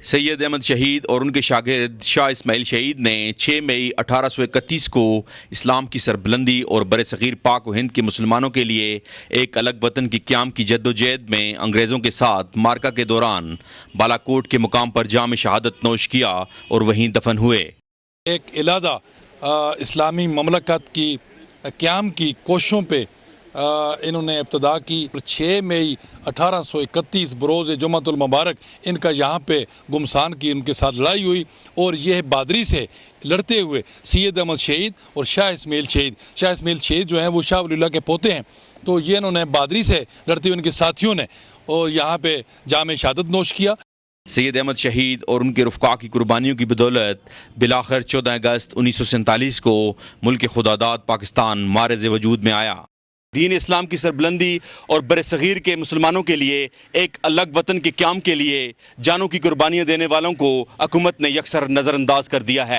سید احمد شہید اور ان کے شاگرد شاہ اسماعیل شہید نے 6 مئی 1831 کو اسلام کی سربلندی اور برصغیر پاک و ہند کے مسلمانوں کے لیے ایک الگ وطن کی قیام کی جدوجہد میں انگریزوں کے ساتھ مارکا کے دوران بالا کوٹ کے مقام پر جام شہادت نوش کیا اور وہیں دفن ہوئے۔ ایک علیحدہ اسلامی مملکت کی قیام کی کوششوں پہ انہوں نے ابتدا کی۔ 6 مئی 1831 بروز جمعۃ المبارک ان کا یہاں پہ گمسان کی ان کے ساتھ لڑائی ہوئی، اور یہ بہادری سے لڑتے ہوئے سید احمد شہید اور شاہ اسماعیل شہید جو ہیں وہ شاہ ولی اللہ کے پوتے ہیں، تو یہ انہوں نے بہادری سے لڑتے ہوئے ان کے ساتھیوں نے اور یہاں پہ جام شہادت نوش کیا۔ سید احمد شہید اور ان کے رفقا کی قربانیوں کی بدولت بلاخر 14 اگست 1947 کو ملک خداداد پاکستان معرض وجود میں آیا۔ دین اسلام کی سربلندی اور برصغیر کے مسلمانوں کے لیے ایک الگ وطن کے قیام کے لیے جانوں کی قربانیاں دینے والوں کو حکومت نے یکسر نظر انداز کر دیا ہے۔